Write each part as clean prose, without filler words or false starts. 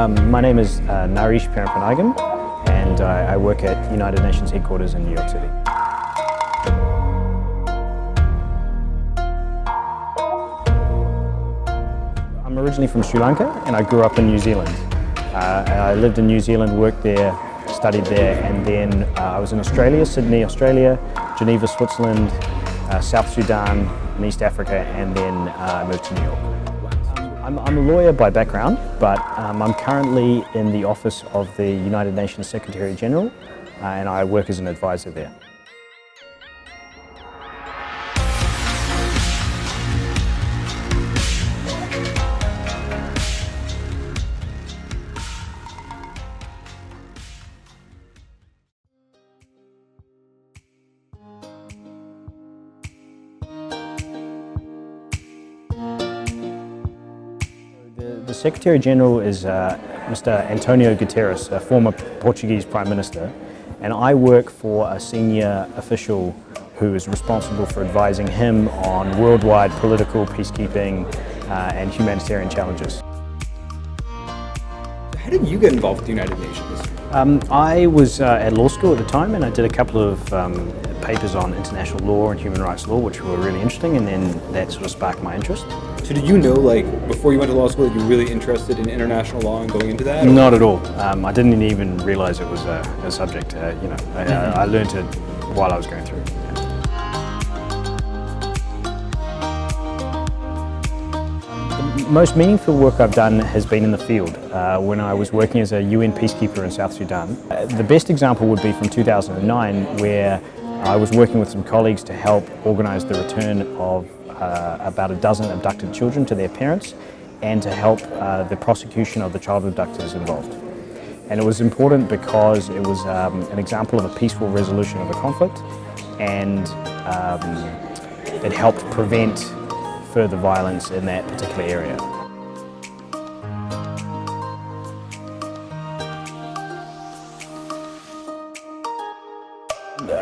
My name is Naresh Perinpanayagam, and I work at United Nations headquarters in New York City. I'm originally from Sri Lanka, and I grew up in New Zealand. I lived in New Zealand, worked there, studied there, and then I was in Australia, Sydney, Australia, Geneva, Switzerland, South Sudan, and East Africa, and then I moved to New York. I'm a lawyer by background, but I'm currently in the office of the United Nations Secretary General, and I work as an advisor there. The Secretary General is Mr. Antonio Guterres, a former Portuguese Prime Minister, and I work for a senior official who is responsible for advising him on worldwide political, peacekeeping and humanitarian challenges. How did you get involved with the United Nations? I was at law school at the time, and I did a couple of papers on international law and human rights law, which were really interesting, and then that sort of sparked my interest. So did you know, like, before you went to law school, that you were really interested in international law and going into that? Or? Not at all. I didn't even realize it was a subject. I learned it while I was going through. The most meaningful work I've done has been in the field, when I was working as a UN peacekeeper in South Sudan. The best example would be from 2009, where I was working with some colleagues to help organize the return of about a dozen abducted children to their parents, and to help the prosecution of the child abductors involved. And it was important because it was an example of a peaceful resolution of a conflict, and it helped prevent further violence in that particular area.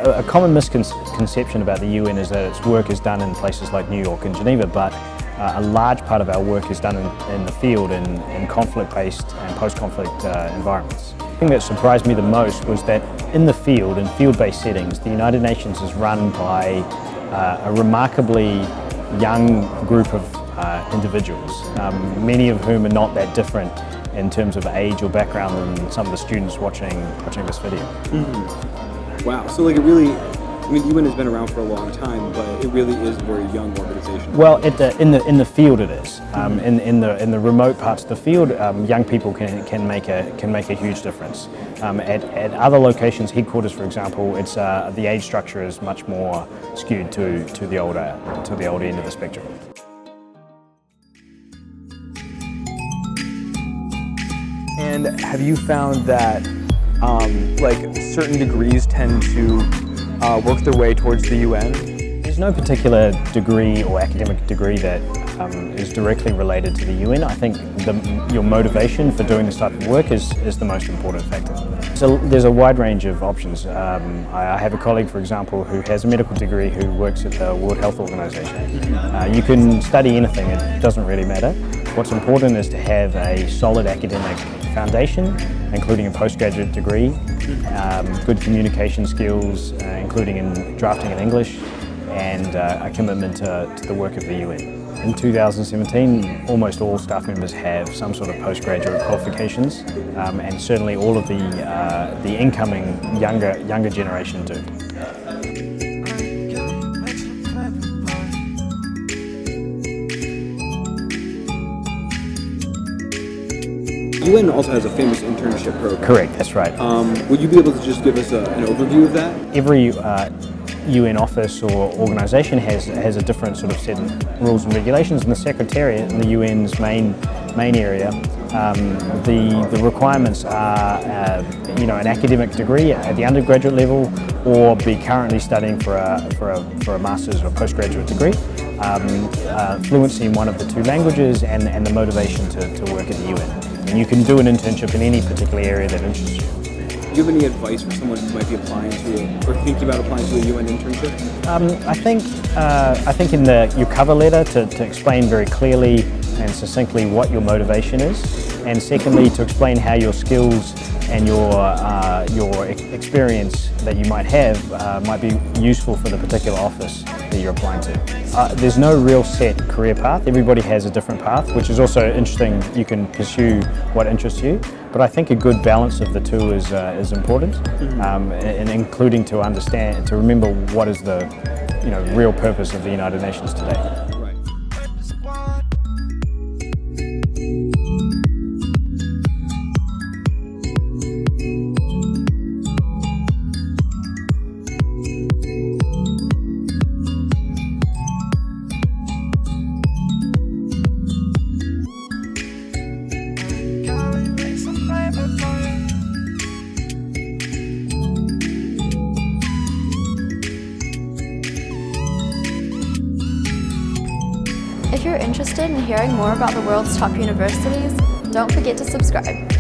A common misconception about the UN is that its work is done in places like New York and Geneva, but a large part of our work is done in the field, in conflict-based and post-conflict environments. The thing that surprised me the most was that in the field, in field-based settings, the United Nations is run by a remarkably young group of individuals, many of whom are not that different in terms of age or background than some of the students watching this video. Mm-hmm. Wow, so like it really, I mean, the UN has been around for a long time, but it really is a very young organization. Well, in the field it is. In the remote parts of the field, young people can make a huge difference. At other locations, headquarters, for example, it's the age structure is much more skewed to the older end of the spectrum. And have you found that like certain degrees tend to work their way towards the UN? There's no particular degree or academic degree that is directly related to the UN. I think your motivation for doing this type of work is the most important factor. So there's a wide range of options. I have a colleague, for example, who has a medical degree who works at the World Health Organization. You can study anything, it doesn't really matter. What's important is to have a solid academic foundation, including a postgraduate degree, good communication skills, including in drafting in English, and a commitment to the work of the UN. In 2017, almost all staff members have some sort of postgraduate qualifications, and certainly all of the incoming younger generation do. UN also has a famous internship program. Correct, that's right. Would you be able to just give us an overview of that? Every UN office or organisation has a different sort of set of rules and regulations. In the Secretariat, in the UN's main area, the requirements are an academic degree at the undergraduate level, or be currently studying for a master's or postgraduate degree, fluency in one of the two languages, and the motivation to work at the UN. And you can do an internship in any particular area that interests you. Do you have any advice for someone who might be applying to or thinking about applying to a UN internship? I think in your cover letter to explain very clearly and succinctly what your motivation is, and secondly, to explain how your skills and your experience that you might have might be useful for the particular office that you're applying to. There's no real set career path. Everybody has a different path, which is also interesting. You can pursue what interests you, but I think a good balance of the two is important, and including to understand, to remember what is the real purpose of the United Nations today. If you're interested in hearing more about the world's top universities, don't forget to subscribe.